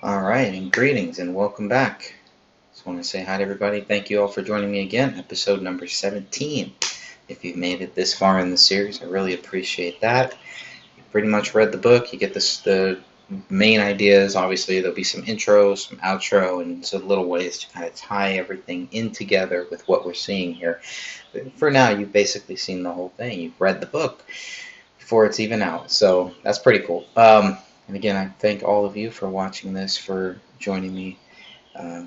All right, and greetings and welcome back. Just want to say hi to everybody. Thank you all for joining me again, episode number 17. If you've made it this far in the series, I really appreciate that. You pretty much read the book. You get the main ideas. Obviously, there'll be some intro, some outro, and some little ways to kind of tie everything in together with what we're seeing here. But for now, you've basically seen the whole thing. You've read the book before it's even out, so that's pretty cool. And again, I thank all of you for watching this, for joining me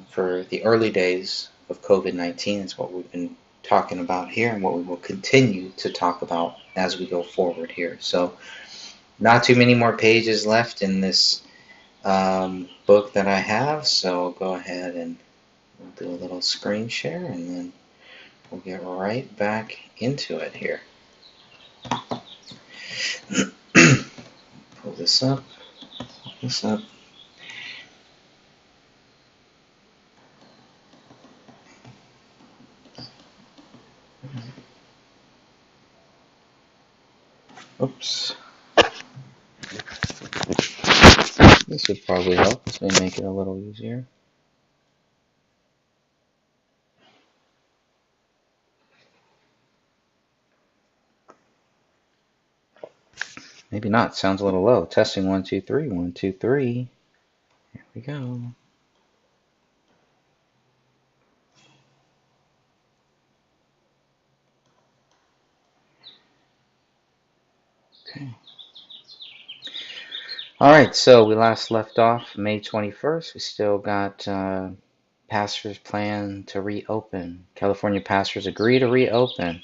for the early days of COVID-19. Is what we've been talking about here and what we will continue to talk about as we go forward here. So not too many more pages left in this book that I have, so I'll go ahead and we'll do a little screen share and then we'll get right back into it here. Pull this up. Oops. This would probably help. This may make it a little easier. Maybe not. Sounds a little low. Testing 1 2 3. 1 2 3. Here we go. Okay. All right. So we last left off May 21st. We still got pastors plan to reopen. California pastors agree to reopen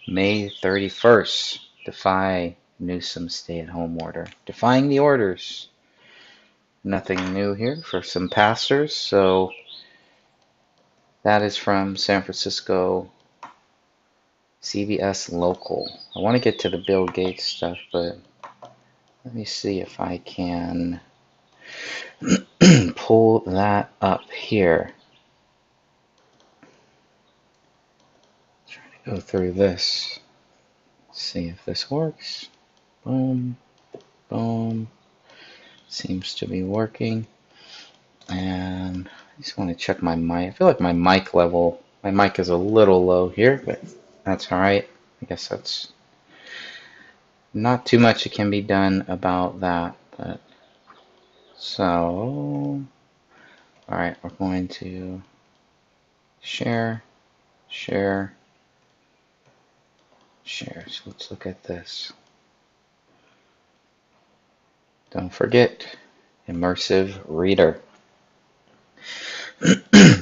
May 31st. Defy Newsom's stay-at-home order. Defying the orders. Nothing new here for some pastors. So that is from San Francisco CBS Local. I want to get to the Bill Gates stuff, but let me see if I can pull that up here. Try to go through this. See if this works. Boom, boom. Seems to be working. And I just want to check my mic. I feel like my mic level, my mic is a little low here, but that's all right. I guess that's not too much that can be done about that. But so, all right, we're going to share. So let's look at this. Don't forget, Immersive Reader.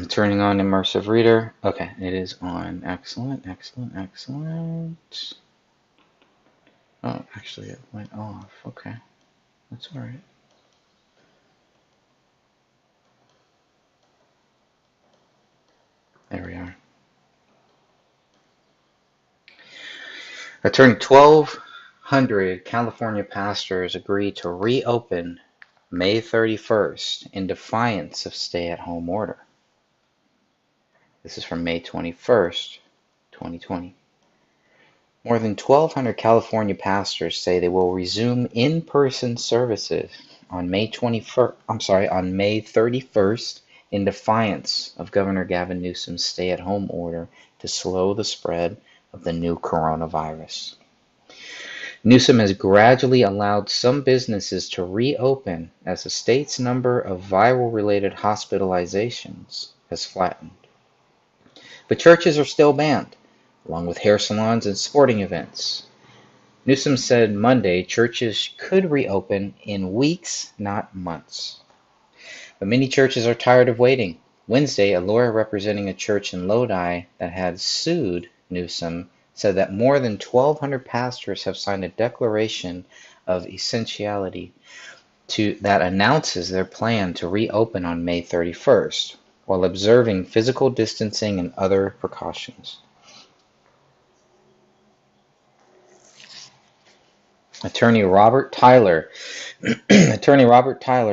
Turning on Immersive Reader. Okay, it is on. Excellent. Oh, actually it went off. Okay, that's all right. There we are. A turning 1,200 California pastors agreed to reopen May 31st in defiance of stay-at-home order. This is from May 21st, 2020. More than 1,200 California pastors say they will resume in-person services on May 31st in defiance of Governor Gavin Newsom's stay-at-home order to slow the spread of the new coronavirus. Newsom has gradually allowed some businesses to reopen as the state's number of viral-related hospitalizations has flattened. But churches are still banned, along with hair salons and sporting events. Newsom said Monday churches could reopen in weeks, not months. But many churches are tired of waiting. Wednesday, a lawyer representing a church in Lodi that had sued Newsom said that more than 1,200 pastors have signed a declaration of essentiality that announces their plan to reopen on May 31st, while observing physical distancing and other precautions. Attorney Robert Tyler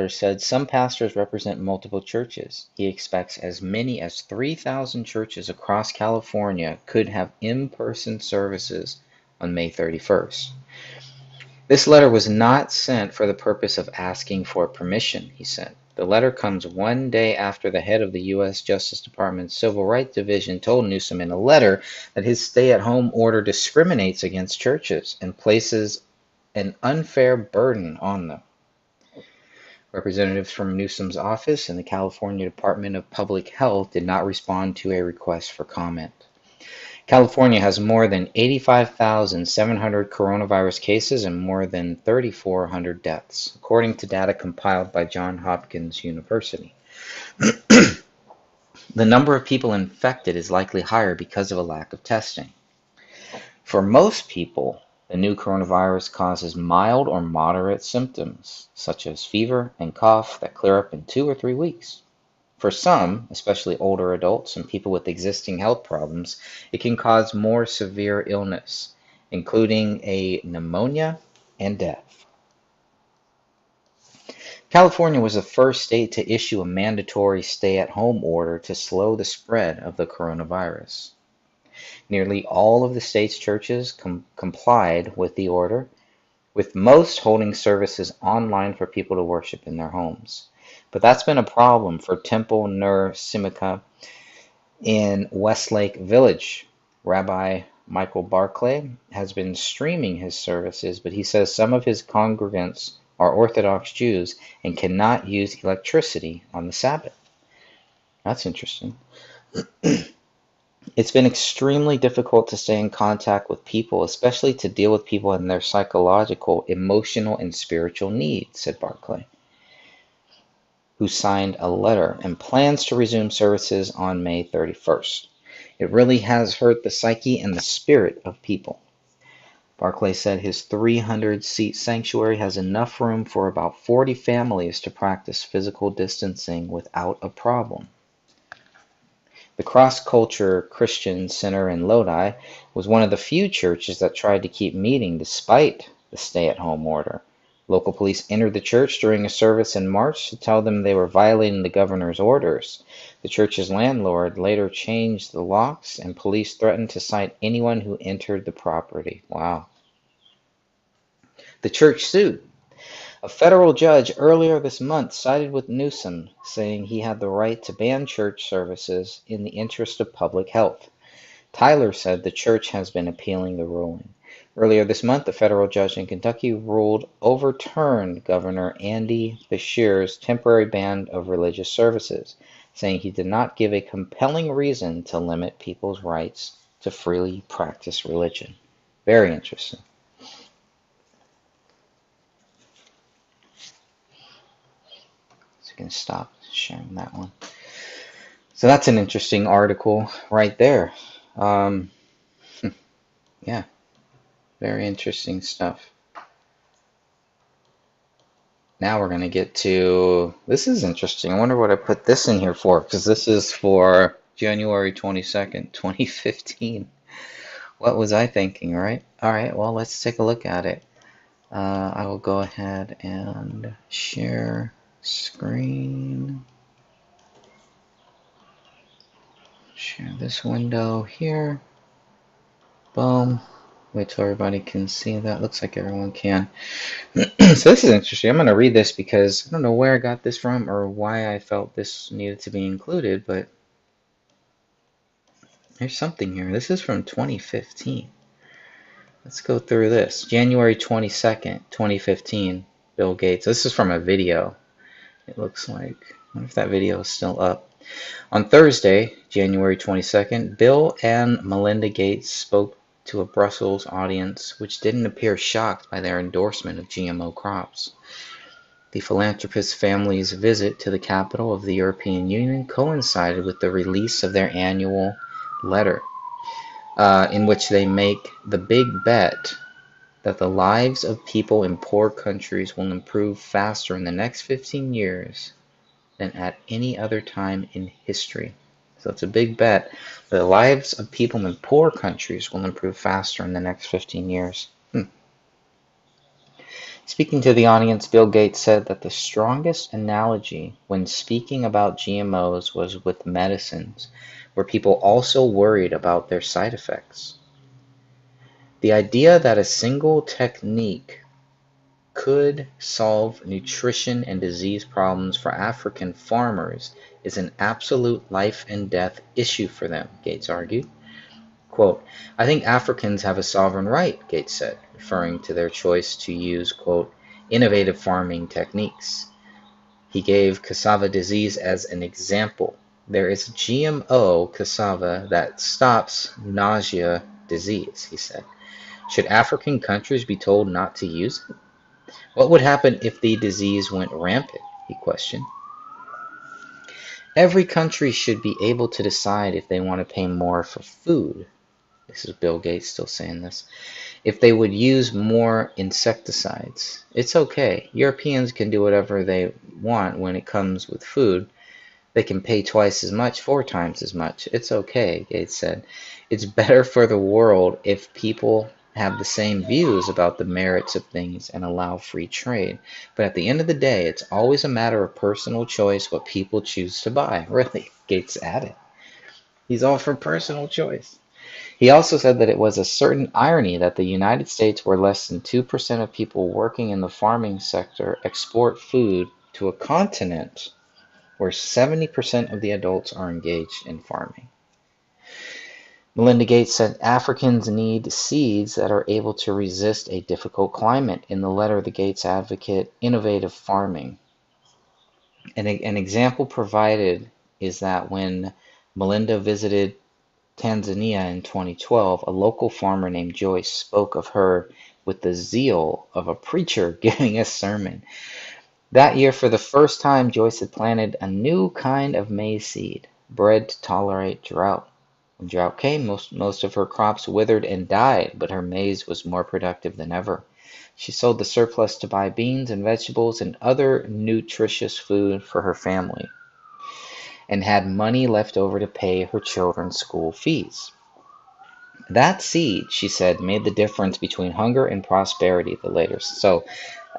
said some pastors represent multiple churches. He expects as many as 3,000 churches across California could have in-person services on May 31st. This letter was not sent for the purpose of asking for permission, he said. The letter comes one day after the head of the U.S. Justice Department's Civil Rights Division told Newsom in a letter that his stay-at-home order discriminates against churches and places an unfair burden on them. Representatives from Newsom's office and the California Department of Public Health did not respond to a request for comment. California has more than 85,700 coronavirus cases and more than 3,400 deaths, according to data compiled by Johns Hopkins University. The number of people infected is likely higher because of a lack of testing. For most people, the new coronavirus causes mild or moderate symptoms, such as fever and cough, that clear up in 2 or 3 weeks. For some, especially older adults and people with existing health problems, it can cause more severe illness, including a pneumonia and death. California was the first state to issue a mandatory stay-at-home order to slow the spread of the coronavirus. Nearly all of the state's churches complied with the order, with most holding services online for people to worship in their homes. But that's been a problem for Temple Nur Simcha in Westlake Village. Rabbi Michael Barclay has been streaming his services, but he says some of his congregants are Orthodox Jews and cannot use electricity on the Sabbath. That's interesting. It's been extremely difficult to stay in contact with people, especially to deal with people and their psychological, emotional, and spiritual needs, said Barclay, who signed a letter and plans to resume services on May 31st. It really has hurt the psyche and the spirit of people. Barclay said his 300-seat sanctuary has enough room for about 40 families to practice physical distancing without a problem. The Cross Culture Christian Center in Lodi was one of the few churches that tried to keep meeting despite the stay-at-home order. Local police entered the church during a service in March to tell them they were violating the governor's orders. The church's landlord later changed the locks, and police threatened to cite anyone who entered the property. Wow. The church sued. A federal judge earlier this month sided with Newsom, saying he had the right to ban church services in the interest of public health. Tyler said the church has been appealing the ruling. Earlier this month, a federal judge in Kentucky overturned Governor Andy Beshear's temporary ban of religious services, saying he did not give a compelling reason to limit people's rights to freely practice religion. Very interesting. Can stop sharing that one. So that's an interesting article right there. Yeah, very interesting stuff. Now we're going to get to, this is interesting. I wonder what I put this in here for, because this is for January 22nd, 2015. What was I thinking, right? All right, well, let's take a look at it. I will go ahead and share screen. Share this window here. Boom. Wait till everybody can see that. Looks like everyone can. So this is interesting. I'm going to read this because I don't know where I got this from or why I felt this needed to be included, but there's something here. This is from 2015. Let's go through this. January 22nd, 2015, Bill Gates. This is from a video. It looks like. I wonder if that video is still up. On Thursday, January 22nd, Bill and Melinda Gates spoke to a Brussels audience which didn't appear shocked by their endorsement of GMO crops. The philanthropist family's visit to the capital of the European Union coincided with the release of their annual letter, in which they make the big bet that the lives of people in poor countries will improve faster in the next 15 years than at any other time in history. So it's a big bet. The lives of people in poor countries will improve faster in the next 15 years. Speaking to the audience, Bill Gates said that the strongest analogy when speaking about GMOs was with medicines, where people also worried about their side effects. The idea that a single technique could solve nutrition and disease problems for African farmers is an absolute life and death issue for them, Gates argued. Quote, I think Africans have a sovereign right, Gates said, referring to their choice to use, quote, innovative farming techniques. He gave cassava disease as an example. There is GMO cassava that stops nausea disease, he said. Should African countries be told not to use it? What would happen if the disease went rampant? He questioned. Every country should be able to decide if they want to pay more for food. This is Bill Gates still saying this. If they would use more insecticides, it's okay. Europeans can do whatever they want when it comes with food. They can pay twice as much, 4 times as much. It's okay, Gates said. It's better for the world if people have the same views about the merits of things and allow free trade. But at the end of the day, it's always a matter of personal choice what people choose to buy. Really, Gates added. He's all for personal choice. He also said that it was a certain irony that the United States, where less than 2% of people working in the farming sector export food to a continent where 70% of the adults are engaged in farming. Melinda Gates said Africans need seeds that are able to resist a difficult climate. In the letter, the Gates advocate innovative farming. And an example provided is that when Melinda visited Tanzania in 2012, a local farmer named Joyce spoke of her with the zeal of a preacher giving a sermon. That year, for the first time, Joyce had planted a new kind of maize seed, bred to tolerate drought. When drought came, most of her crops withered and died, but her maize was more productive than ever. She sold the surplus to buy beans and vegetables and other nutritious food for her family, and had money left over to pay her children's school fees. That seed, she said, made the difference between hunger and prosperity, the later. So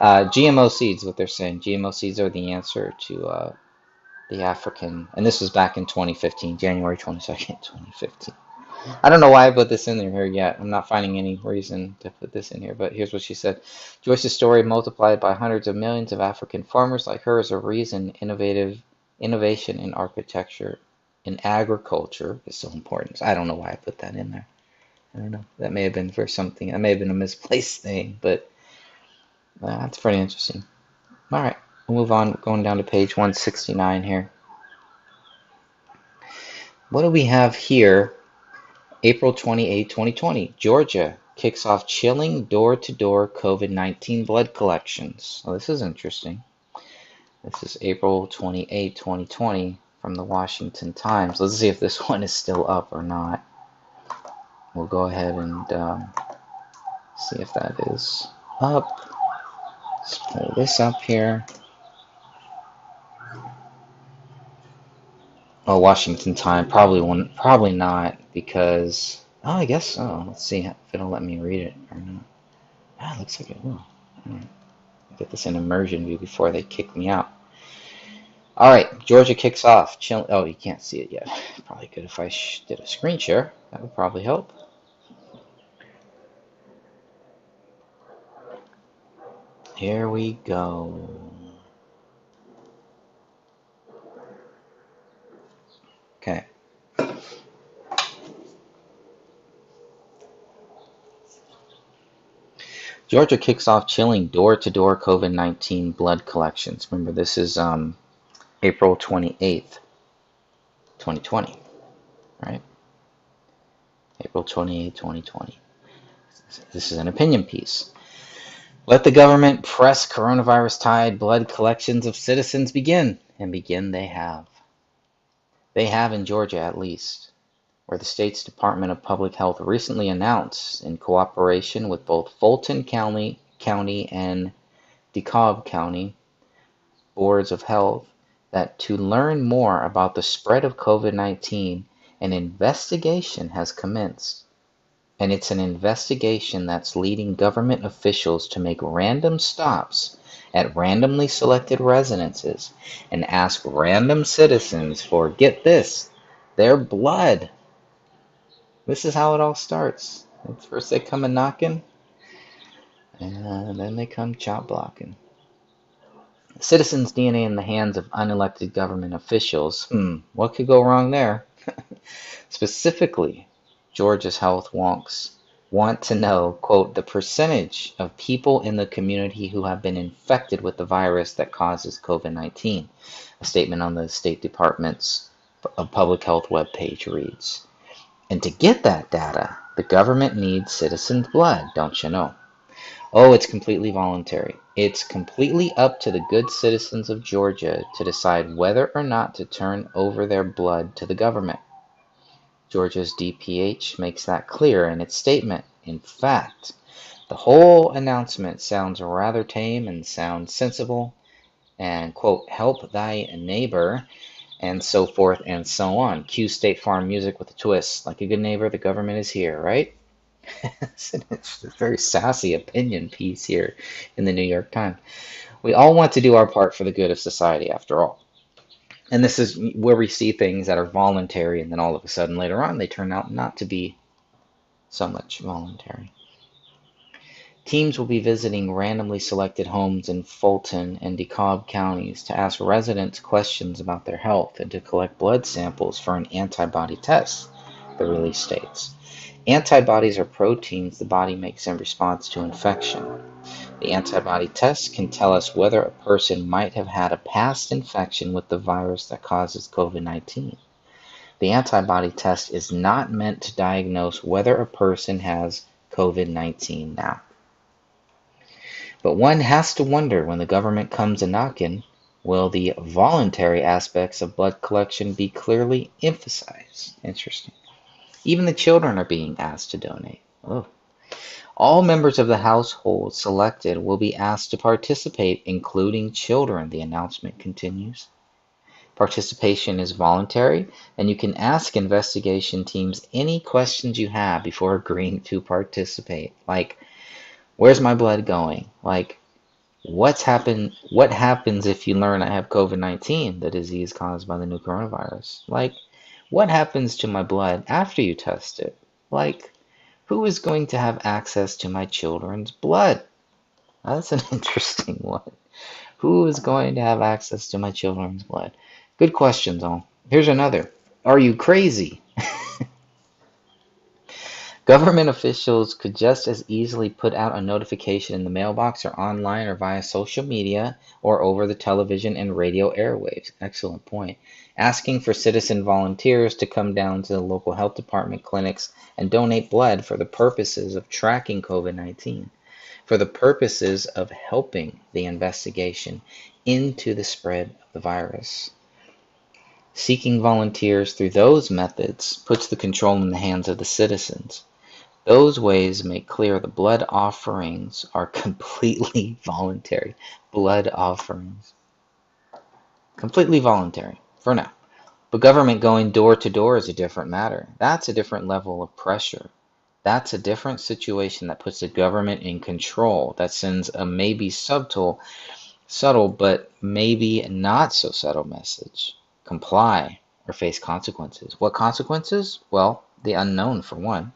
GMO seeds, what they're saying, GMO seeds are the answer to the African, and this was back in 2015, January 22nd, 2015. I don't know why I put this in here yet. I'm not finding any reason to put this in here, but here's what she said. Joyce's story, multiplied by hundreds of millions of African farmers like her, is a reason innovation in architecture, in agriculture is so important. I don't know why I put that in there. I don't know. That may have been for something. That may have been a misplaced thing, but that's pretty interesting. All right, we'll move on, going down to page 169 here. What do we have here? April 28, 2020, Georgia kicks off chilling door-to-door COVID-19 blood collections. Oh, this is interesting. This is April 28, 2020 from the Washington Times. Let's see if this one is still up or not. We'll go ahead and see if that is up. Let's pull this up here. Oh, Washington Times, probably not, because, oh, I guess so. Let's see if it'll let me read it or not. Ah, it looks like it will. Get this in immersion view before they kick me out. All right, Georgia kicks off. Oh, you can't see it yet. Probably good if I did a screen share. That would probably help. Here we go. Okay. Georgia kicks off chilling door-to-door COVID-19 blood collections. Remember, this is April 28th, 2020, right? April 28th, 2020. This is an opinion piece. Let the government press coronavirus-tied blood collections of citizens begin, and begin they have. They have in Georgia, at least, where the state's Department of Public Health recently announced, in cooperation with both Fulton County and DeKalb County boards of health, that to learn more about the spread of COVID-19, an investigation has commenced. And it's an investigation that's leading government officials to make random stops at randomly selected residences and ask random citizens for, get this, their blood. This is how it all starts. First they come a knocking, And then they come chop blocking. Citizens' DNA in the hands of unelected government officials. What could go wrong there? Specifically, Georgia's health wonks want to know, quote, the percentage of people in the community who have been infected with the virus that causes COVID-19. A statement on the State Department's public health webpage reads. And to get that data, the government needs citizens' blood, don't you know? Oh, it's completely voluntary. It's completely up to the good citizens of Georgia to decide whether or not to turn over their blood to the government. Georgia's DPH makes that clear in its statement. In fact, the whole announcement sounds rather tame and sounds sensible and, quote, help thy neighbor, and so forth and so on. Cue State Farm music with a twist. Like a good neighbor, the government is here, right? It's a very sassy opinion piece here in the New York Times. We all want to do our part for the good of society, after all. And this is where we see things that are voluntary, and then all of a sudden later on they turn out not to be so much voluntary. Teams will be visiting randomly selected homes in Fulton and DeKalb counties to ask residents questions about their health and to collect blood samples for an antibody test, the release states. Antibodies are proteins the body makes in response to infection. The antibody test can tell us whether a person might have had a past infection with the virus that causes COVID-19. The antibody test is not meant to diagnose whether a person has COVID-19 now. But one has to wonder when the government comes a knocking, will the voluntary aspects of blood collection be clearly emphasized? Interesting. Even the children are being asked to donate. Oh. All members of the household selected will be asked to participate, including children, the announcement continues. Participation is voluntary, and you can ask investigation teams any questions you have before agreeing to participate. Like, where's my blood going? Like, what happens if you learn I have COVID-19, the disease caused by the new coronavirus? Like, what happens to my blood after you test it? Like, who is going to have access to my children's blood? That's an interesting one. Who is going to have access to my children's blood? Good questions, all. Here's another. Are you crazy? Government officials could just as easily put out a notification in the mailbox or online or via social media or over the television and radio airwaves. Excellent point. Asking for citizen volunteers to come down to the local health department clinics and donate blood for the purposes of tracking COVID-19, for the purposes of helping the investigation into the spread of the virus. Seeking volunteers through those methods puts the control in the hands of the citizens. Those ways make clear the blood offerings are completely voluntary. Blood offerings. Completely voluntary, for now. But government going door to door is a different matter. That's a different level of pressure. That's a different situation that puts the government in control, that sends a maybe subtle, but maybe not so subtle message. Comply or face consequences. What consequences? Well, the unknown for one.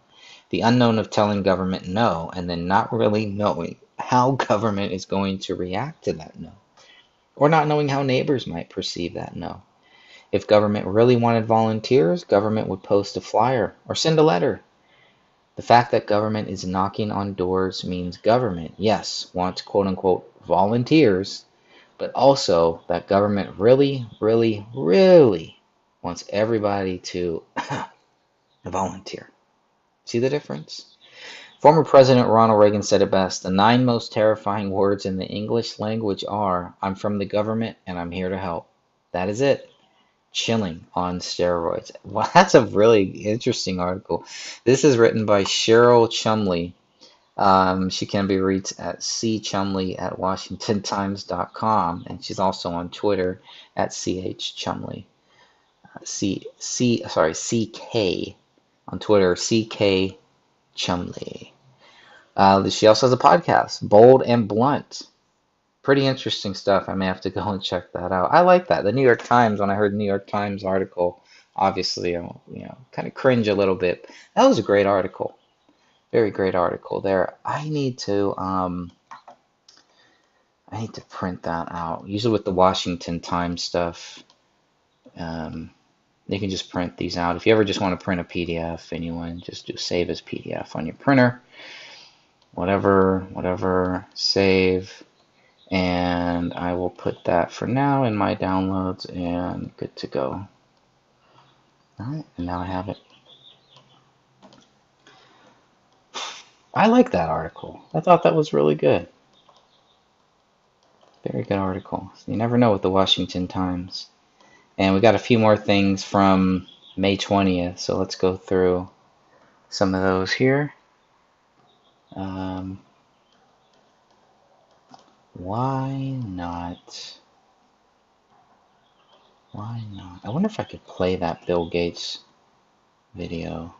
The unknown of telling government no and then not really knowing how government is going to react to that no, or not knowing how neighbors might perceive that no. If government really wanted volunteers, government would post a flyer or send a letter. The fact that government is knocking on doors means government, yes, wants quote unquote volunteers, but also that government really, really, really wants everybody to volunteer. See the difference? Former President Ronald Reagan said it best. The 9 most terrifying words in the English language are, I'm from the government and I'm here to help. That is it. Chilling on steroids. Well, that's a really interesting article. This is written by Cheryl Chumley. She can be reached at cchumley@washingtontimes.com, and she's also on Twitter at chchumley. CK on Twitter, CK Chumley. She also has a podcast, Bold and Blunt. Pretty interesting stuff. I may have to go and check that out. I like that. The New York Times, when I heard the New York Times article, obviously, kind of cringe a little bit. That was a great article. Very great article there. I need to print that out. Usually with the Washington Times stuff, um, you can just print these out. If you ever just want to print a PDF, anyone, just do save as PDF on your printer. Whatever, save. And I will put that for now in my downloads and good to go. All right, and now I have it. I like that article. I thought that was really good. Very good article. You never know with the Washington Times. And we got a few more things from May 20th, so let's go through some of those here. Why not? Why not? I wonder if I could play that Bill Gates video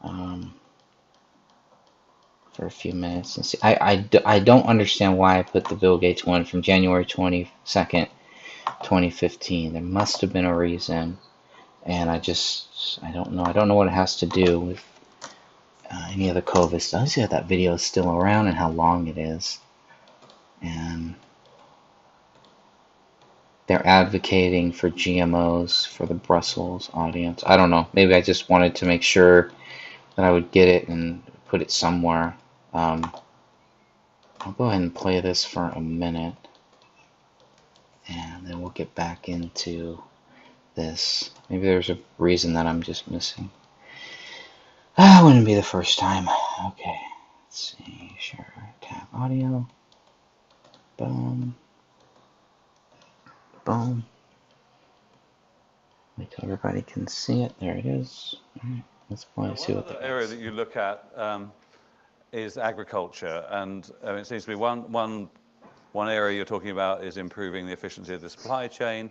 for a few minutes and see. I don't understand why I put the Bill Gates one from January 22nd, 2015. There must have been a reason, and I don't know. I don't know what it has to do with any of the COVID stuff. I see how that video is still around and how long it is. And they're advocating for GMOs for the Brussels audience. I don't know. Maybe I just wanted to make sure that I would get it and put it somewhere. I'll go ahead and play this for a minute, and then we'll get back into this. Maybe there's a reason that I'm just missing. Wouldn't be the first time. Okay, let's see. Share tab audio. Boom. Boom. Wait till everybody can see it. There it is. All right, let's play and see what the area that you look at is agriculture, and it seems to be one area you're talking about is improving the efficiency of the supply chain.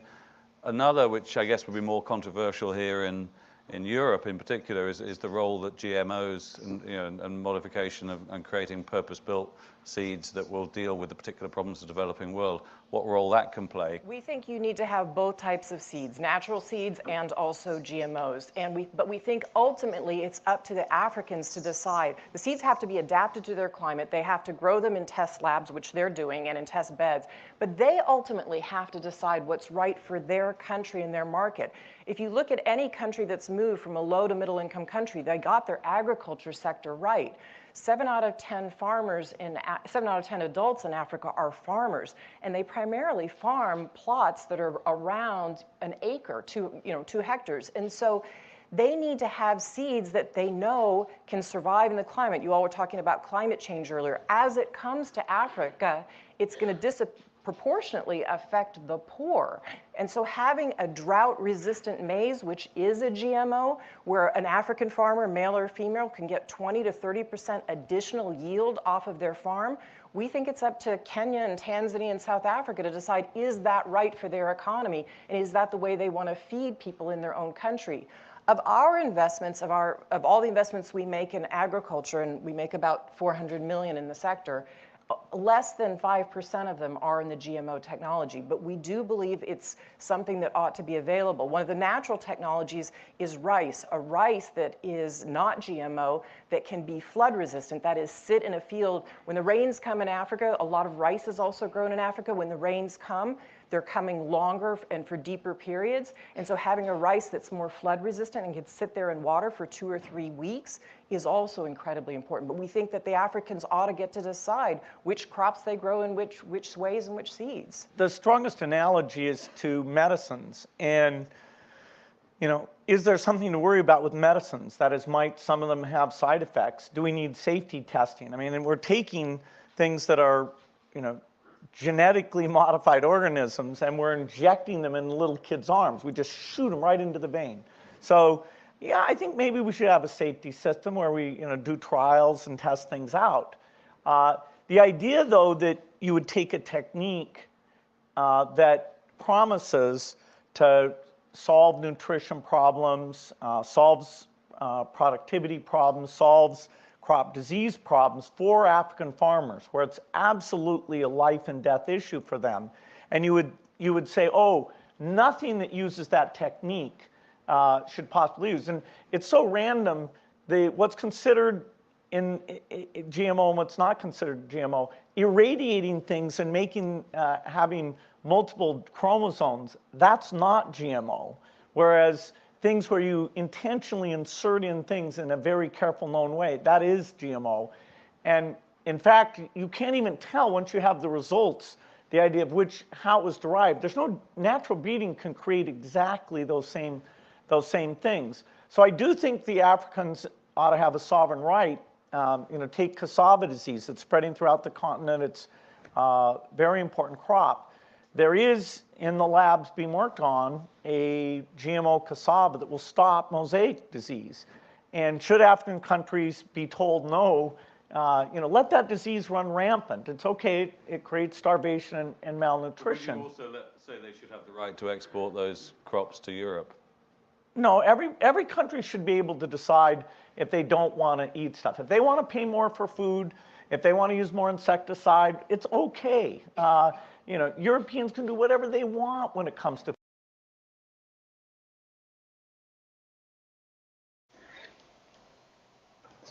Another, which I guess would be more controversial here in Europe in particular, is the role that GMOs and modification and creating purpose-built seeds that will deal with the particular problems of the developing world, what role that can play. We think you need to have both types of seeds, natural seeds and also GMOs. But we think ultimately it's up to the Africans to decide. The seeds have to be adapted to their climate. They have to grow them in test labs, which they're doing, and in test beds. But they ultimately have to decide what's right for their country and their market. If you look at any country that's moved from a low to middle income country, they got their agriculture sector right. 7 out of 10 adults in Africa are farmers, and they primarily farm plots that are around an acre, 2 hectares. And so they need to have seeds that they know can survive in the climate. You all were talking about climate change earlier. As it comes to Africa, it's going to disproportionately affect the poor. And so having a drought-resistant maize, which is a GMO, where an African farmer, male or female, can get 20 to 30% additional yield off of their farm, we think it's up to Kenya and Tanzania and South Africa to decide, is that right for their economy? And is that the way they want to feed people in their own country? Of our investments, of all the investments we make in agriculture, and we make about 400 million in the sector, less than 5% of them are in the GMO technology, but we do believe it's something that ought to be available. One of the natural technologies is rice, a rice that is not GMO, that can be flood resistant, that is sit in a field. When the rains come in Africa, a lot of rice is also grown in Africa. When the rains come, they're coming longer and for deeper periods. And so having a rice that's more flood resistant and can sit there in water for 2 or 3 weeks is also incredibly important. But we think that the Africans ought to get to decide which crops they grow in which ways and which seeds. The strongest analogy is to medicines. And, is there something to worry about with medicines? That is, might some of them have side effects? Do we need safety testing? I mean, and we're taking things that are, genetically modified organisms, and we're injecting them in little kids' arms. We just shoot them right into the vein. So, yeah, I think maybe we should have a safety system where we, do trials and test things out. The idea, though, that you would take a technique that promises to solve nutrition problems, solves productivity problems, solves crop disease problems for African farmers, where it's absolutely a life and death issue for them. And you would say, oh, nothing that uses that technique should possibly use. And it's so random what's considered in GMO and what's not considered GMO, irradiating things and having multiple chromosomes, that's not GMO. Whereas things where you intentionally insert in things in a very careful known way, that is GMO. And in fact, you can't even tell once you have the results, the idea of how it was derived. There's no natural breeding can create exactly those same things. So I do think the Africans ought to have a sovereign right. Take cassava disease that's spreading throughout the continent. It's a very important crop. There is in the labs being worked on a GMO cassava that will stop mosaic disease. And should African countries be told no, let that disease run rampant. It's okay. It creates starvation and malnutrition. Would you also say they should have the right to export those crops to Europe? No, every country should be able to decide if they don't want to eat stuff. If they want to pay more for food, if they want to use more insecticide, it's okay. Europeans can do whatever they want when it comes to.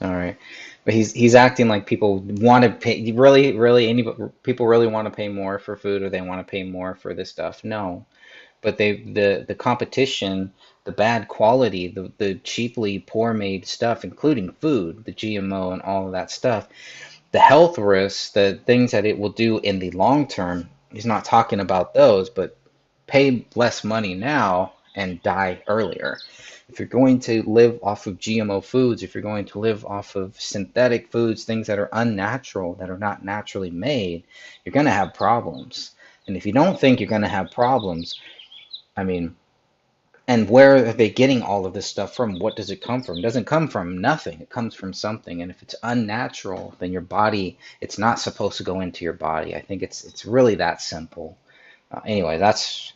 All right, but he's acting like people want to pay. People really want to pay more for food, or they want to pay more for this stuff. No, but the competition, the bad quality, the cheaply poor made stuff, including food, the GMO and all of that stuff, the health risks, the things that it will do in the long term. He's not talking about those, but pay less money now and die earlier. If you're going to live off of GMO foods, if you're going to live off of synthetic foods, things that are unnatural, that are not naturally made, you're going to have problems. And if you don't think you're going to have problems, I mean, and where are they getting all of this stuff from? What does it come from? It doesn't come from nothing. It comes from something. And if it's unnatural, then your body, it's not supposed to go into your body. I think it's really that simple. Anyway, that's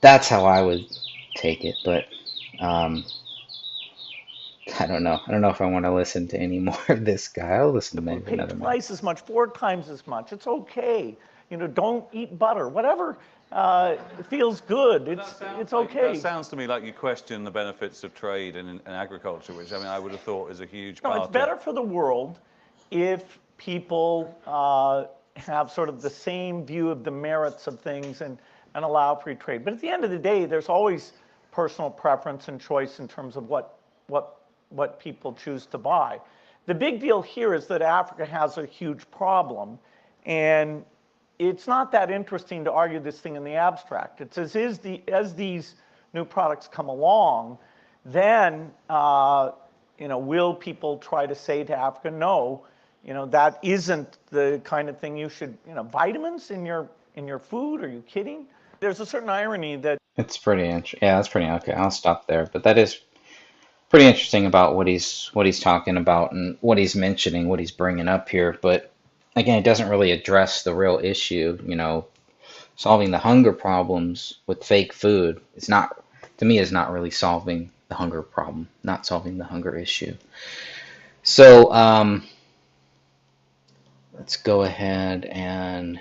how I would take it. But I don't know. I don't know if I want to listen to any more of this guy. I'll listen to maybe another one. Twice as much, 4 times as much. It's okay. Don't eat butter. Whatever feels good. It's okay. That sounds to me like you question the benefits of trade in agriculture, which I would have thought is a huge part. No, it's better for the world if people have sort of the same view of the merits of things and allow free trade. But at the end of the day, there's always personal preference and choice in terms of what people choose to buy. The big deal here is that Africa has a huge problem, and it's not that interesting to argue this thing in the abstract. It's as these new products come along, then will people try to say to Africa, no, that isn't the kind of thing you should, vitamins in your food? Are you kidding? There's a certain irony that. It's pretty interesting. Yeah, that's pretty okay. I'll stop there. But that is pretty interesting about what he's talking about and what he's mentioning, what he's bringing up here. But again, it doesn't really address the real issue. Solving the hunger problems with fake food is not, to me, is not really solving the hunger problem, not solving the hunger issue. So let's go ahead and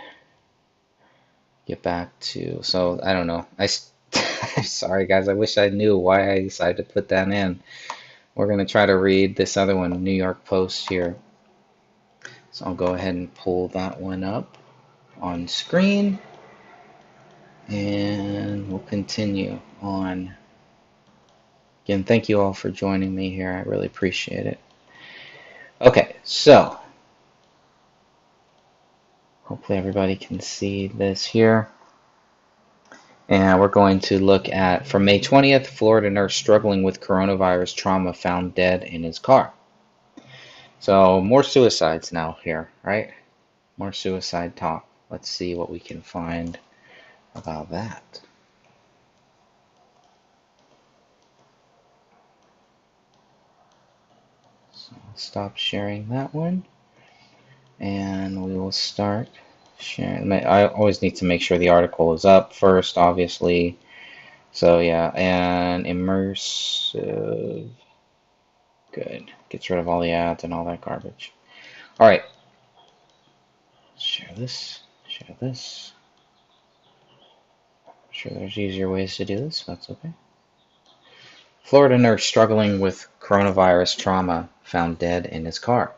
get back to, so I don't know. Sorry guys, I wish I knew why I decided to put that in. We're going to try to read this other one, New York Post here. So I'll go ahead and pull that one up on screen. And we'll continue on. Again, thank you all for joining me here. I really appreciate it. Okay, so hopefully everybody can see this here. And we're going to look at, from May 20th, Florida nurse struggling with coronavirus trauma found dead in his car. So more suicides now here, right? More suicide talk. Let's see what we can find about that. So I'll stop sharing that one. And we will start sharing. I always need to make sure the article is up first, obviously. So yeah, and immersive. Good. Gets rid of all the ads and all that garbage. All right. Share this. Share this. I'm sure there's easier ways to do this. That's okay. Florida nurse struggling with coronavirus trauma found dead in his car.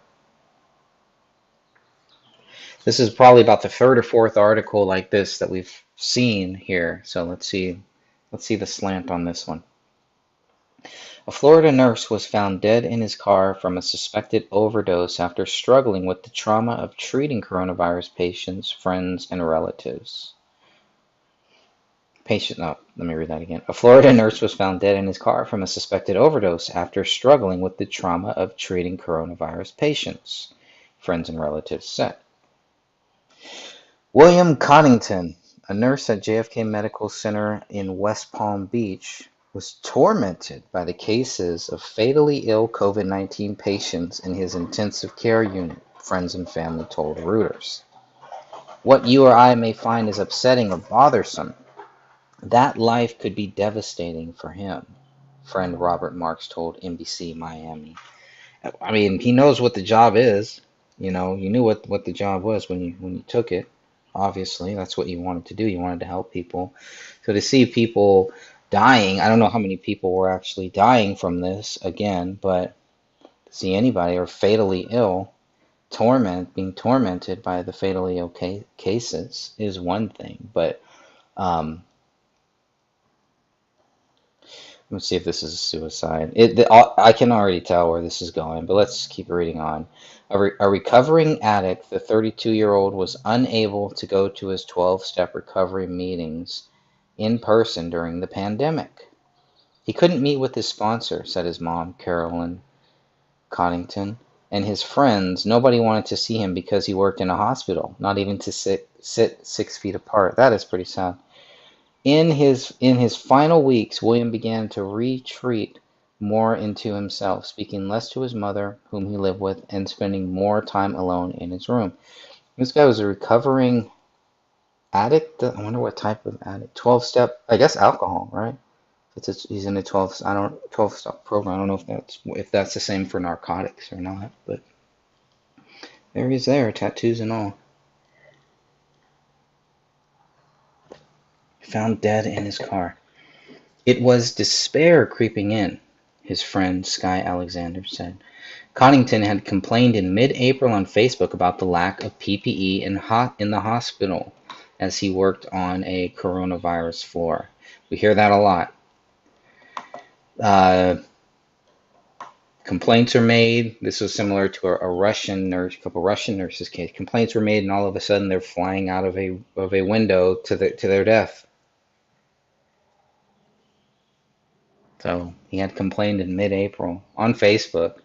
This is probably about the third or fourth article like this that we've seen here. So let's see the slant on this one. A Florida nurse was found dead in his car from a suspected overdose after struggling with the trauma of treating coronavirus patients, friends, and relatives. Let me read that again. A Florida nurse was found dead in his car from a suspected overdose after struggling with the trauma of treating coronavirus patients, friends, and relatives said. William Coddington, a nurse at JFK Medical Center in West Palm Beach, was tormented by the cases of fatally ill COVID-19 patients in his intensive care unit, friends and family told Reuters. What you or I may find is upsetting or bothersome, that life could be devastating for him, friend Robert Marks told NBC Miami. I mean, he knows what the job is. You knew what the job was when you took it. Obviously, that's what you wanted to do. You wanted to help people. So to see people dying, I don't know how many people were actually dying from this again, but to see anybody or fatally ill, being tormented by the fatally ill cases is one thing. But let's see if this is a suicide. I can already tell where this is going, but let's keep reading on. A recovering addict, the 32-year-old was unable to go to his 12-step recovery meetings in person during the pandemic. He couldn't meet with his sponsor, said his mom, Carolyn Coddington, and his friends. Nobody wanted to see him because he worked in a hospital, not even to sit 6 feet apart. That is pretty sad. In his final weeks, William began to retreat more into himself, speaking less to his mother, whom he lived with, and spending more time alone in his room. This guy was a recovering addict. I wonder what type of addict. 12-step, I guess alcohol, right? He's in a 12-step program. I don't know if that's the same for narcotics or not, but there he's there, tattoos and all. Found dead in his car. It was despair creeping in, his friend Sky Alexander said. Coddington had complained in mid-April on Facebook about the lack of PPE in the hospital as he worked on a coronavirus floor. We hear that a lot. Complaints are made. This was similar to a Russian nurse, a couple Russian nurses' case. Complaints were made, and all of a sudden they're flying out of a window to their death. So he had complained in mid-April on Facebook.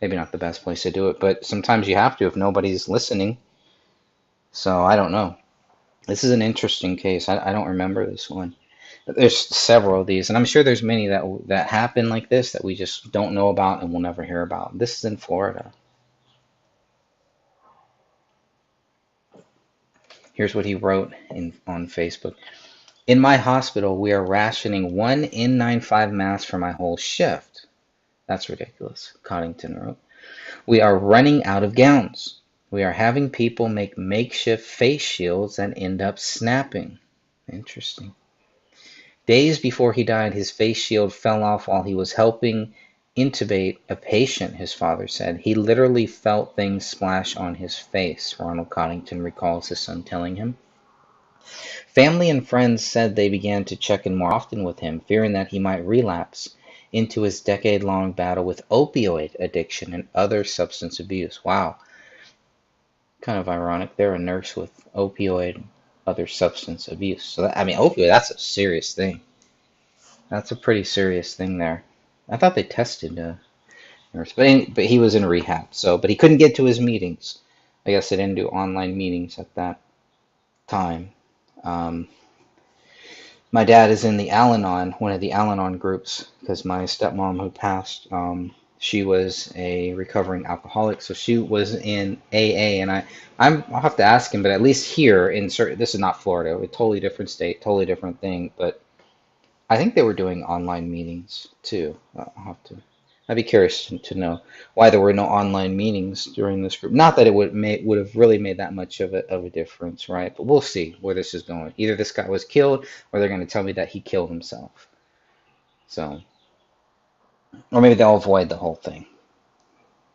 Maybe not the best place to do it, but sometimes you have to if nobody's listening. So I don't know. This is an interesting case. I don't remember this one. But there's several of these, and I'm sure there's many that happen like this that we just don't know about and we'll never hear about. This is in Florida. Here's what he wrote on Facebook. In my hospital, we are rationing one N95 mask for my whole shift. That's ridiculous, Coddington wrote. We are running out of gowns. We are having people make makeshift face shields that end up snapping. Interesting. Days before he died, his face shield fell off while he was helping intubate a patient, his father said. He literally felt things splash on his face, Ronald Coddington recalls his son telling him. Family and friends said they began to check in more often with him, fearing that he might relapse into his decade-long battle with opioid addiction and other substance abuse. Wow. Kind of ironic. They're a nurse with opioid, other substance abuse. So, opioid, that's a serious thing. That's a pretty serious thing there. I thought they tested nurse, but he was in rehab. But he couldn't get to his meetings. I guess they didn't do online meetings at that time. My dad is in the Al-Anon, one of the Al-Anon groups, because my stepmom who passed, she was a recovering alcoholic, so she was in AA, and I'll have to ask him, but at least here this is not Florida, a totally different state, totally different thing, but I think they were doing online meetings too. I'd be curious to know why there were no online meetings during this group. Not that it would have really made that much of a difference, right? But we'll see where this is going. Either this guy was killed, or they're going to tell me that he killed himself. So Or maybe they'll avoid the whole thing.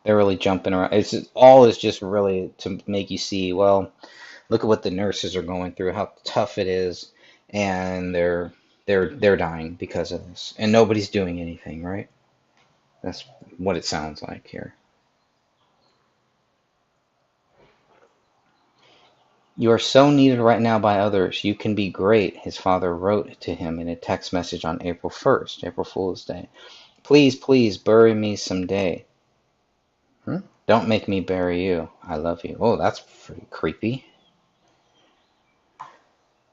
They're really jumping around. All is just really to make you see, well, look at what the nurses are going through, how tough it is, and they're dying because of this, and nobody's doing anything, right? That's what it sounds like here. You are so needed right now by others. You can be great, his father wrote to him in a text message on April 1st, April Fool's Day. Please, please bury me someday. Don't make me bury you. I love you. Oh, that's pretty creepy.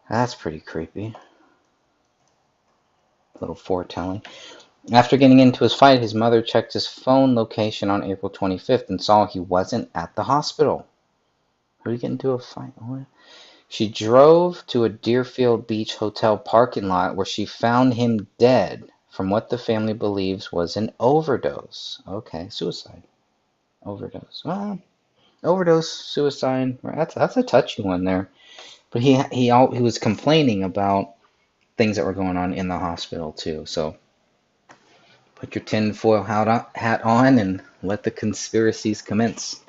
That's pretty creepy. A little foretelling. After getting into his fight, his mother checked his phone location on April 25th and saw he wasn't at the hospital. Who did he get into a fight? What? She drove to a Deerfield Beach hotel parking lot where she found him dead from what the family believes was an overdose. Okay, suicide. Overdose. Well, overdose, suicide. That's a touchy one there. But he was complaining about things that were going on in the hospital too. So put your tinfoil hat on and let the conspiracies commence.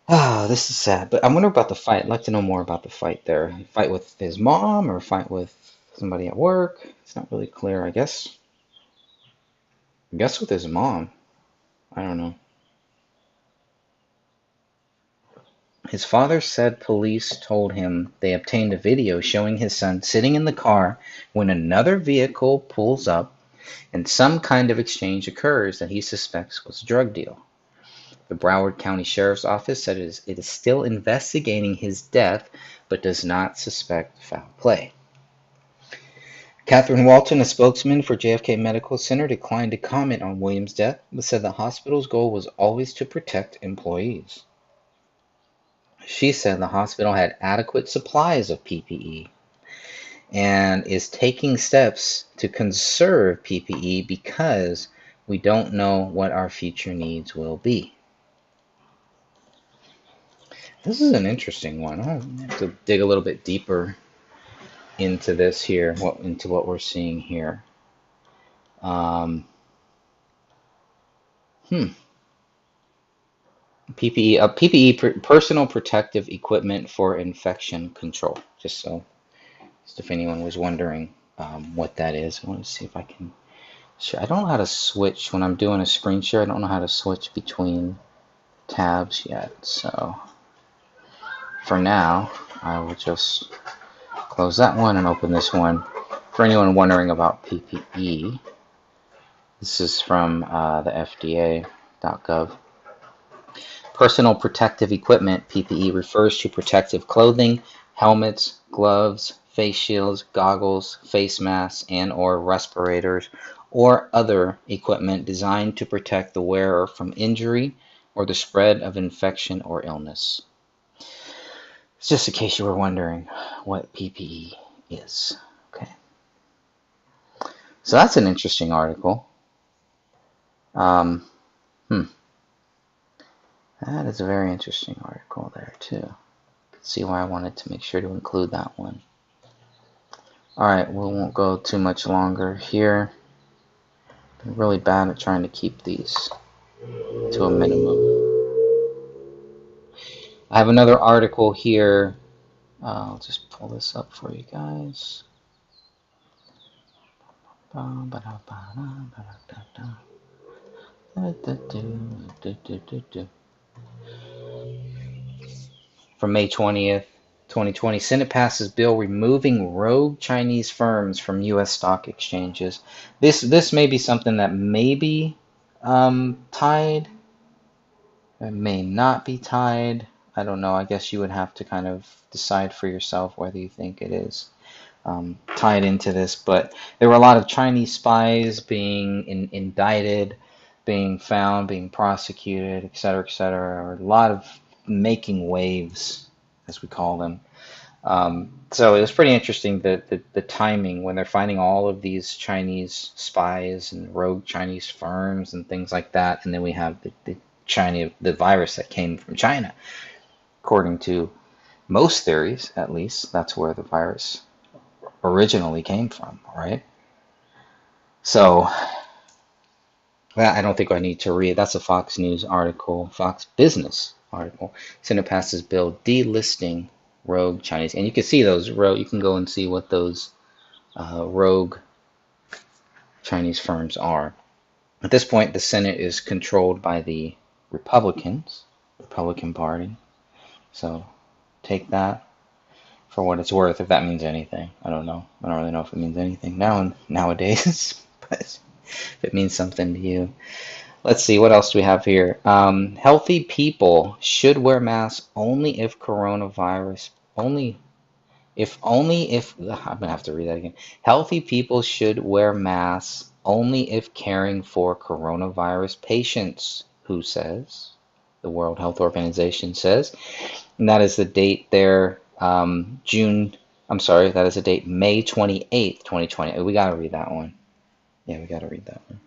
Oh, this is sad. But I wonder about the fight. I'd like to know more about the fight there. Fight with his mom or fight with somebody at work? It's not really clear, I guess. I guess with his mom. I don't know. His father said police told him they obtained a video showing his son sitting in the car when another vehicle pulls up and some kind of exchange occurs that he suspects was a drug deal. The Broward County Sheriff's Office said it is still investigating his death but does not suspect foul play. Catherine Walton, a spokesman for JFK Medical Center, declined to comment on Williams' death but said the hospital's goal was always to protect employees. She said the hospital had adequate supplies of PPE and is taking steps to conserve PPE because we don't know what our future needs will be. This is an interesting one. I'll have to dig a little bit deeper into this here, into what we're seeing here. PPE, personal protective equipment for infection control. Just if anyone was wondering what that is, I want to see if I can. I don't know how to switch when I'm doing a screen share. I don't know how to switch between tabs yet. So for now, I will just close that one and open this one. For anyone wondering about PPE, this is from the FDA.gov. Personal protective equipment, PPE, refers to protective clothing, helmets, gloves, face shields, goggles, face masks, and/or respirators, or other equipment designed to protect the wearer from injury or the spread of infection or illness. It's just in case you were wondering what PPE is. Okay. So that's an interesting article. That is a very interesting article there too. You can see why I wanted to make sure to include that one. Alright, we won't go too much longer here. I'm really bad at trying to keep these to a minimum. I have another article here. I'll just pull this up for you guys. From May 20th, 2020, Senate passes bill removing rogue Chinese firms from U.S. stock exchanges. This may be something that may be tied. It may not be tied. I don't know. I guess you would have to kind of decide for yourself whether you think it is tied into this. But there were a lot of Chinese spies being indicted, being found, being prosecuted, et cetera, or a lot of making waves, as we call them. So it was pretty interesting the timing when they're finding all of these Chinese spies and rogue Chinese firms and things like that, and then we have the virus that came from China. According to most theories, at least, that's where the virus originally came from, right? So I don't think I need to read. That's a Fox News article, Fox Business article. Senate passes bill delisting rogue Chinese, and you can see those rogue. You can go and see what those rogue Chinese firms are. At this point, the Senate is controlled by the Republican Party. So take that for what it's worth, if that means anything. I don't know. I don't really know if it means anything nowadays, but if it means something to you. Let's see, what else do we have here? Healthy people should wear masks only if coronavirus, I'm gonna have to read that again. Healthy people should wear masks only if caring for coronavirus patients, who says? The World Health Organization says. And that is the date there, that is the date, May 28th, 2020. We gotta read that one. Yeah, we gotta read that one.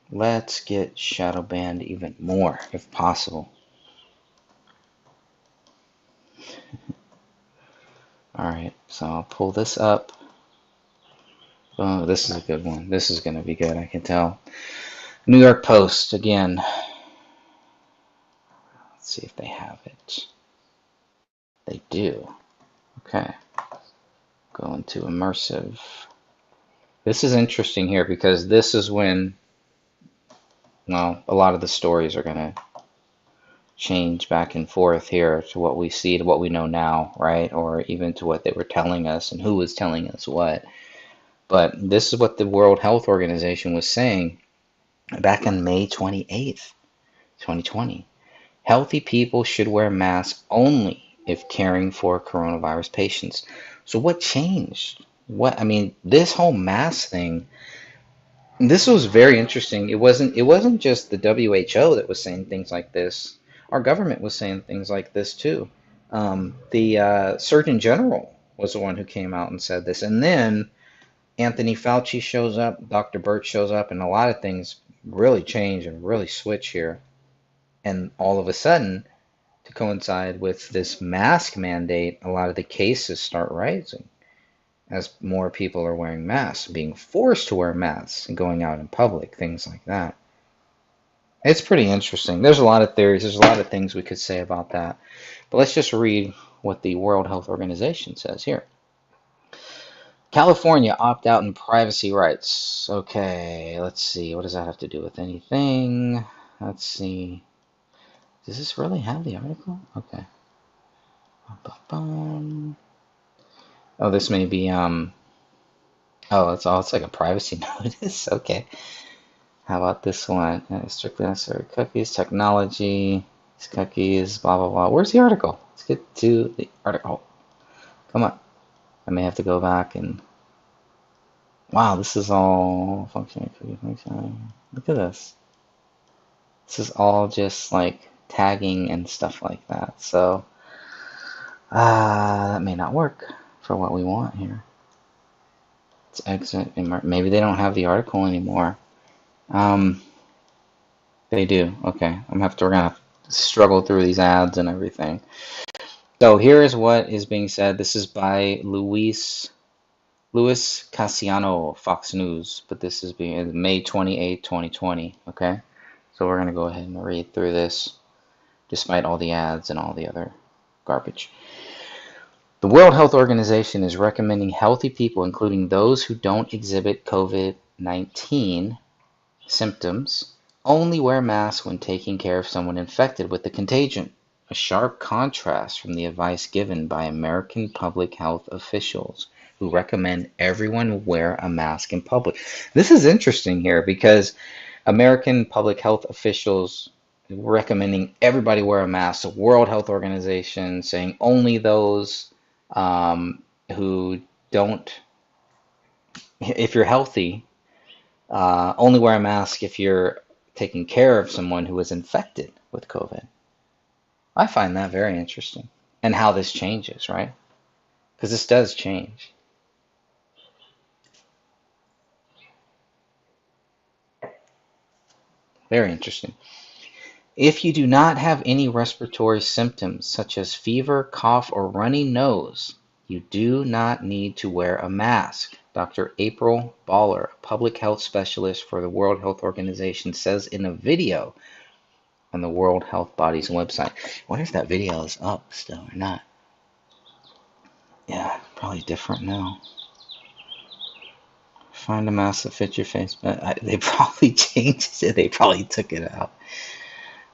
Let's get shadow banned even more, if possible. Alright, so I'll pull this up. Oh, this is a good one. This is going to be good, I can tell. New York Post, again. Let's see if they have it. They do. Okay. Go into immersive. This is interesting here because this is when, well, a lot of the stories are going to change back and forth here to what we see, to what we know now, right? Or even to what they were telling us and who was telling us what. But this is what the World Health Organization was saying back on May 28th, 2020. Healthy people should wear masks only if caring for coronavirus patients. So what changed? This whole mask thing, this was very interesting. It wasn't just the WHO that was saying things like this. Our government was saying things like this too. The Surgeon General was the one who came out and said this. And then Anthony Fauci shows up, Dr. Birch shows up, and a lot of things really change and really switch here. And all of a sudden, to coincide with this mask mandate, a lot of the cases start rising as more people are wearing masks, being forced to wear masks and going out in public, things like that. It's pretty interesting. There's a lot of theories. There's a lot of things we could say about that. But let's just read what the World Health Organization says here. California opt out in privacy rights. Okay, let's see. What does that have to do with anything? Let's see. Does this really have the article? Okay. Oh, this may be it's like a privacy notice. Okay. How about this one? Strictly necessary cookies, technology, cookies, blah blah blah. Where's the article? Let's get to the article. Come on. I may have to go back and... Wow, this is all functioning. Look at this. This is all just like tagging and stuff like that. So that may not work for what we want here. Let's exit. Maybe they don't have the article anymore. They do. Okay, we're gonna have to struggle through these ads and everything. So here is what is being said. This is by Luis Cassiano, Fox News, but this is being May 28, 2020, okay? So we're going to go ahead and read through this, despite all the ads and all the other garbage. The World Health Organization is recommending healthy people, including those who don't exhibit COVID-19 symptoms, only wear masks when taking care of someone infected with the contagion. A sharp contrast from the advice given by American public health officials who recommend everyone wear a mask in public. This is interesting here because American public health officials recommending everybody wear a mask. The World Health Organization saying only those who don't, if you're healthy, only wear a mask if you're taking care of someone who is infected with COVID. I find that very interesting, and how this changes, right? Because this does change. Very interesting. If you do not have any respiratory symptoms, such as fever, cough, or runny nose, You do not need to wear a mask. Dr. April Baller, public health specialist for the World Health Organization, says in a video on the World Health Body's website. I wonder if that video is up still or not. Yeah, probably different now. Find a mask that fits your face, but they probably changed it. They probably took it out.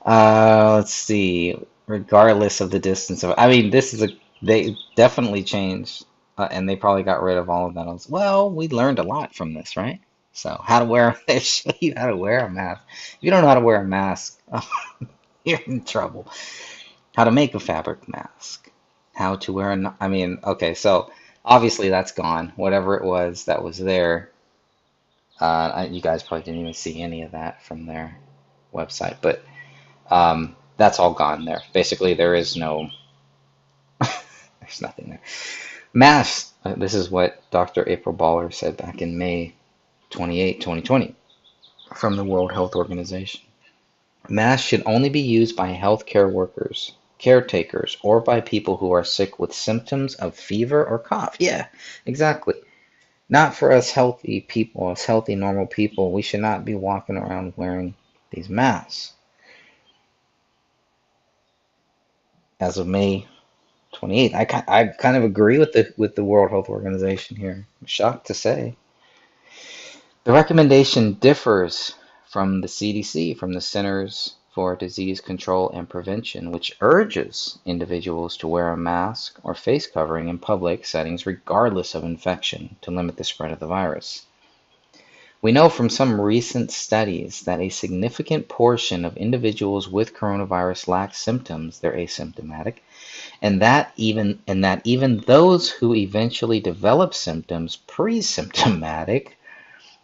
Let's see. Regardless of the distance of, I mean, they definitely changed, and they probably got rid of all of that. Well, we learned a lot from this, right? So how to wear, they show you how to wear a mask. If you don't know how to wear a mask, you're in trouble. How to make a fabric mask. How to wear I mean, okay, so obviously that's gone. Whatever it was that was there, you guys probably didn't even see any of that from their website, but that's all gone there. Basically, there is no, there's nothing there. Masks, this is what Dr. April Baller said back in May 28, 2020, from the World Health Organization. Masks should only be used by healthcare workers, caretakers, or by people who are sick with symptoms of fever or cough. Yeah, exactly. Not for us healthy people, us healthy, normal people. We should not be walking around wearing these masks. As of May 28th, I kind of agree with the World Health Organization here. I'm shocked to say. The recommendation differs from the CDC, from the Centers for Disease Control and Prevention, which urges individuals to wear a mask or face covering in public settings regardless of infection to limit the spread of the virus. We know from some recent studies that a significant portion of individuals with coronavirus lack symptoms, they're asymptomatic, and that even those who eventually develop symptoms pre-symptomatic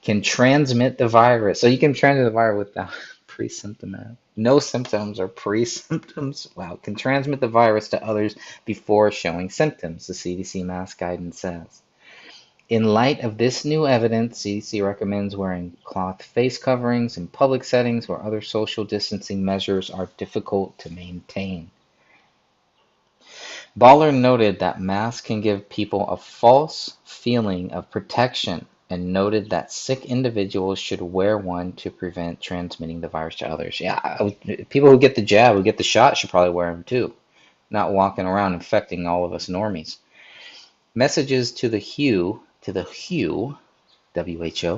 can transmit the virus. So you can transmit the virus without pre-symptomatic. No symptoms or pre-symptoms. Wow, can transmit the virus to others before showing symptoms, the CDC mask guidance says. In light of this new evidence, CDC recommends wearing cloth face coverings in public settings where other social distancing measures are difficult to maintain. Baller noted that masks can give people a false feeling of protection and noted that sick individuals should wear one to prevent transmitting the virus to others. Yeah, people who get the jab, who get the shot, should probably wear them too, not walking around infecting all of us normies. Messages to the WHO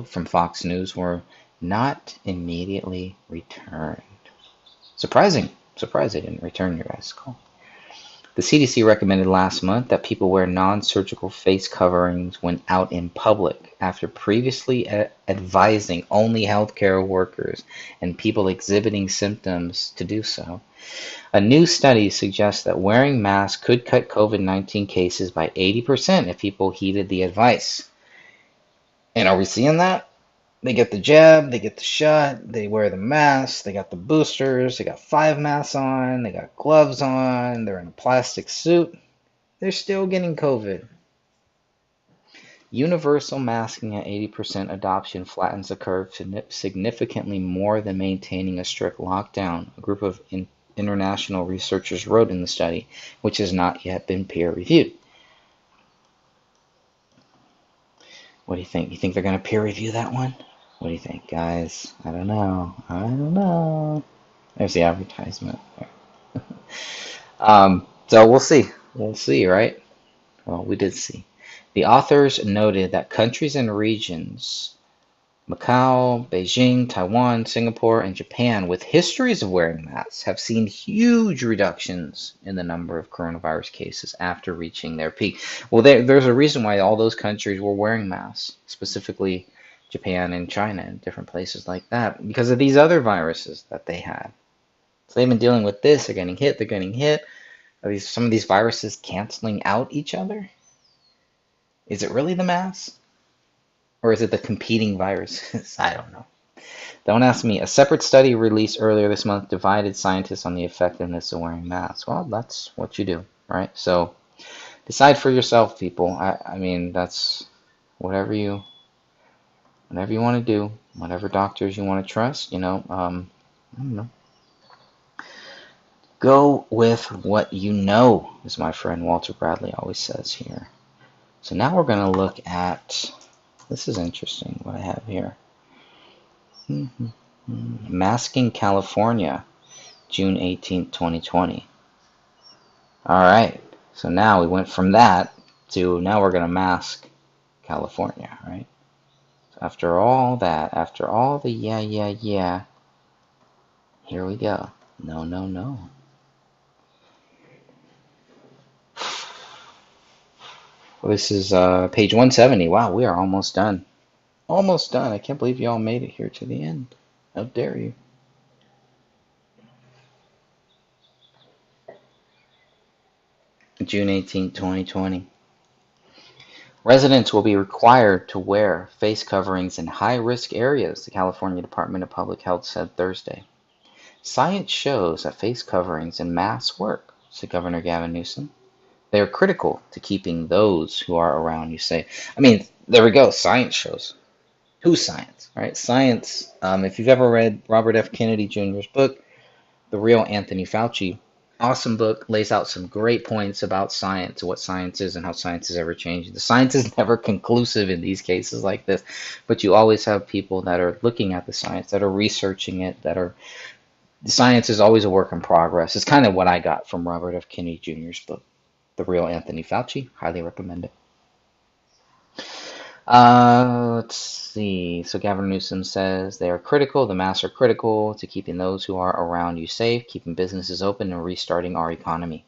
from Fox News were not immediately returned. Surprising they didn't return your guys' call. The CDC recommended last month that people wear non-surgical face coverings when out in public after previously advising only healthcare workers and people exhibiting symptoms to do so. A new study suggests that wearing masks could cut COVID-19 cases by 80% if people heeded the advice. And are we seeing that? They get the jab, they get the shot, they wear the mask, they got the boosters, they got 5 masks on, they got gloves on, they're in a plastic suit. They're still getting COVID. Universal masking at 80% adoption flattens the curve significantly more than maintaining a strict lockdown, a group of international researchers wrote in the study, which has not yet been peer-reviewed. What do you think? You think they're going to peer-review that one? What do you think, guys? I don't know. There's the advertisement. So we'll see. We'll see, right? Well, we did see. The authors noted that countries and regions, Macau, Beijing, Taiwan, Singapore, and Japan, with histories of wearing masks, have seen huge reductions in the number of coronavirus cases after reaching their peak. Well, there's a reason why all those countries were wearing masks, specifically Japan and China and different places like that, because of these other viruses that they had. So they've been dealing with this. They're getting hit. Are some of these viruses canceling out each other? Is it really the mask? Or is it the competing viruses? I don't know. Don't ask me. A separate study released earlier this month divided scientists on the effectiveness of wearing masks. Well, that's what you do, right? So decide for yourself, people. I mean, that's whatever you want to do, whatever doctors you want to trust, I don't know. Go with what you know, as my friend Walter Bradley always says here. So now we're going to look at, this is interesting what I have here. Masking California, June 18th, 2020. All right, so now we went from that to now we're going to mask California, right? So after all that, after all the yeah, here we go. No. Well, this is page 170. Wow, we are almost done. Almost done. I can't believe you all made it here to the end. How dare you? June 18th, 2020. Residents will be required to wear face coverings in high-risk areas, the California Department of Public Health said Thursday. Science shows that face coverings and masks work, said Governor Gavin Newsom. They are critical to keeping those who are around you safe. I mean, there we go. Science shows. Who's science, right? Science, if you've ever read Robert F. Kennedy Jr.'s book, The Real Anthony Fauci, awesome book, lays out some great points about science, what science is and how science is ever changing. The science is never conclusive in these cases like this, but you always have people that are looking at the science, that are researching it, the science is always a work in progress. It's kind of what I got from Robert F. Kennedy Jr.'s book, The Real Anthony Fauci. Highly recommend it. Let's see. So Gavin Newsom says they are critical. The masks are critical to keeping those who are around you safe, keeping businesses open, and restarting our economy.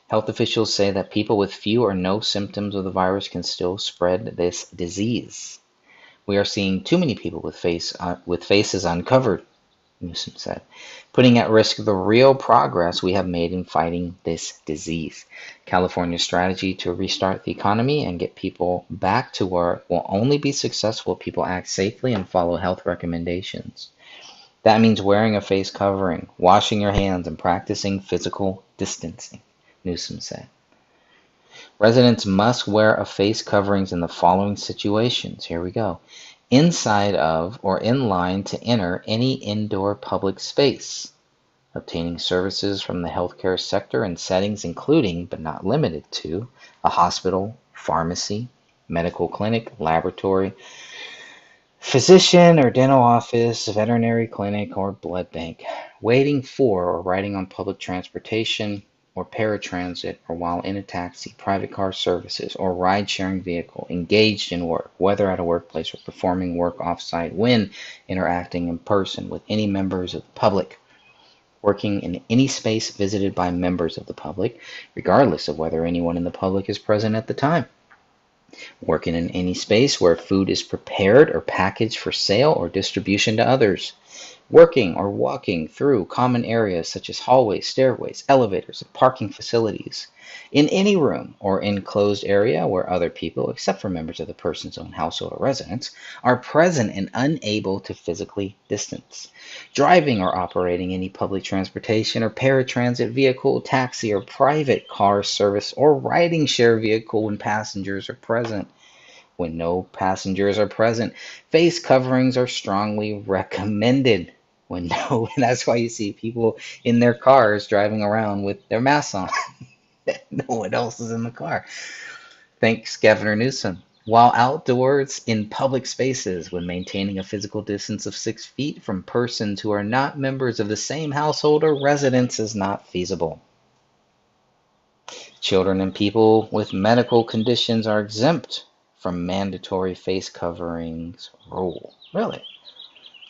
Health officials say that people with few or no symptoms of the virus can still spread this disease. We are seeing too many people with faces uncovered, Newsom said, putting at risk the real progress we have made in fighting this disease. California's strategy to restart the economy and get people back to work will only be successful if people act safely and follow health recommendations. That means wearing a face covering, washing your hands, and practicing physical distancing, Newsom said. Residents must wear a face coverings in the following situations. Here we go. Inside of or in line to enter any indoor public space, obtaining services from the healthcare sector in settings including, but not limited to, a hospital, pharmacy, medical clinic, laboratory, physician or dental office, veterinary clinic, or blood bank, waiting for or riding on public transportation or paratransit, or while in a taxi, private car services, or ride-sharing vehicle, engaged in work, whether at a workplace or performing work off-site, when interacting in person with any members of the public, working in any space visited by members of the public, regardless of whether anyone in the public is present at the time, working in any space where food is prepared or packaged for sale or distribution to others, working or walking through common areas such as hallways, stairways, elevators, and parking facilities, in any room or enclosed area where other people, except for members of the person's own household or residence, are present and unable to physically distance, driving or operating any public transportation or paratransit vehicle, taxi, or private car service, or riding share vehicle when passengers are present. When no passengers are present, face coverings are strongly recommended. That's why you see people in their cars driving around with their masks on. No one else is in the car. Thanks, Governor Newsom. While outdoors in public spaces, when maintaining a physical distance of 6 feet from persons who are not members of the same household or residence is not feasible. Children and people with medical conditions are exempt from mandatory face coverings rule. Really?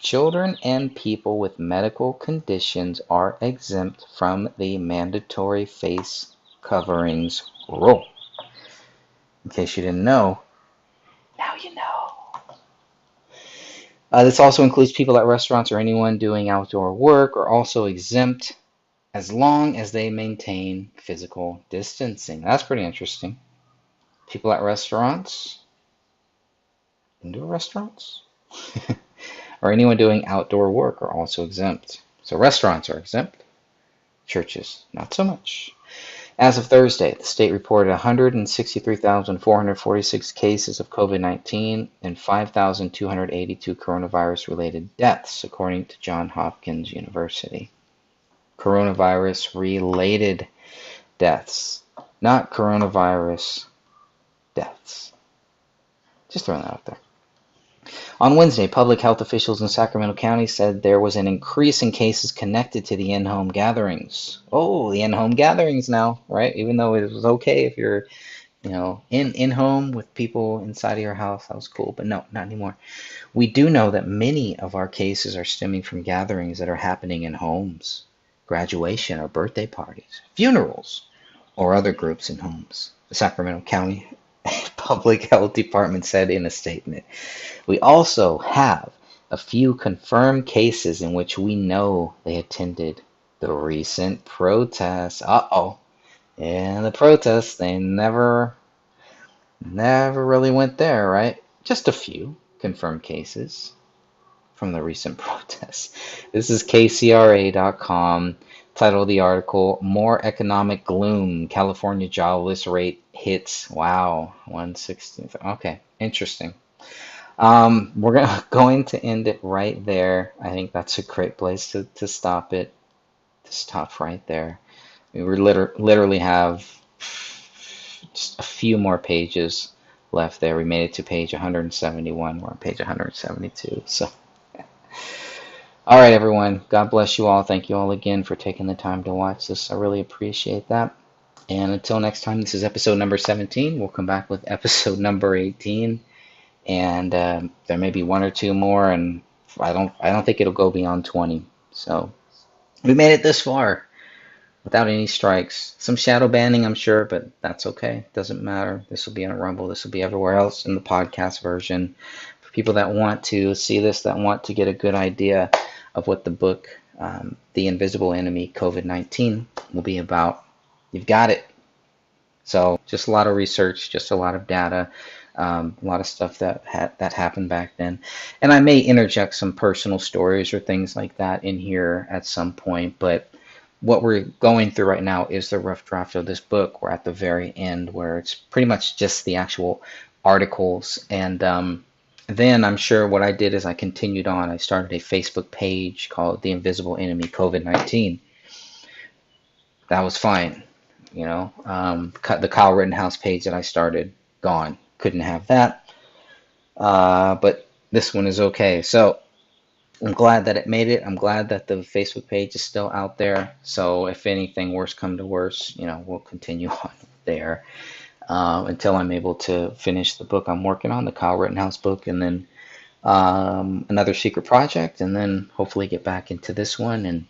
Children and people with medical conditions are exempt from the mandatory face coverings rule. In case you didn't know, now you know. This also includes people at restaurants or anyone doing outdoor work are also exempt as long as they maintain physical distancing. That's pretty interesting. People at restaurants, indoor restaurants, or anyone doing outdoor work are also exempt. So restaurants are exempt, churches not so much. As of Thursday, the state reported 163,446 cases of COVID-19 and 5,282 coronavirus-related deaths, according to Johns Hopkins University. Coronavirus-related deaths, not coronavirus deaths. Just throwing that out there. On Wednesday, public health officials in Sacramento County said there was an increase in cases connected to the in-home gatherings. Oh, the in-home gatherings now, right? Even though it was okay if you're, in home with people inside of your house, that was cool. But no, not anymore. We do know that many of our cases are stemming from gatherings that are happening in homes, graduation or birthday parties, funerals, or other groups in homes. The Sacramento County Public Health Department said in a statement. We also have a few confirmed cases in which we know they attended the recent protests. Uh-oh. And the protests, they never really went there, right? Just a few confirmed cases from the recent protests. This is KCRA.com. Title of the article, More Economic Gloom, California Jobless Rate Hits. Wow, 116. Okay, interesting. We're going to end it right there. I think that's a great place to stop it. To stop right there. We literally have just a few more pages left there. We made it to page 171. We're on page 172. So, all right, everyone. God bless you all. Thank you all again for taking the time to watch this. I really appreciate that. And until next time, this is episode number 17. We'll come back with episode number 18. And there may be one or two more, and I don't think it'll go beyond 20. So we made it this far without any strikes. Some shadow banning, I'm sure, but that's okay. Doesn't matter. This will be on Rumble. This will be everywhere else in the podcast version. For people that want to see this, that want to get a good idea of what the book, The Invisible Enemy, COVID-19, will be about, you've got it. So just a lot of research, just a lot of data. A lot of stuff that happened back then. And I may interject some personal stories or things like that in here at some point, but what we're going through right now is the rough draft of this book. We're at the very end where it's pretty much just the actual articles. And then I'm sure what I did is I continued on. I started a Facebook page called The Invisible Enemy COVID-19. That was fine. The Kyle Rittenhouse page that I started, gone. Couldn't have that, but this one is okay. So I'm glad that it made it. I'm glad that the Facebook page is still out there. So if anything worse come to worse, we'll continue on there until I'm able to finish the book I'm working on, the Kyle Rittenhouse book, and then another secret project, and then hopefully get back into this one and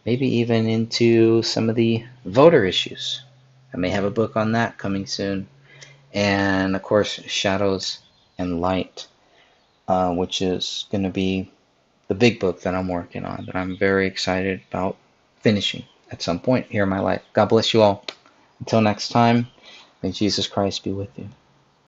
maybe even into some of the voter issues. I may have a book on that coming soon. And, of course, Shadows and Light, which is going to be the big book that I'm working on, that I'm very excited about finishing at some point here in my life. God bless you all. Until next time, may Jesus Christ be with you.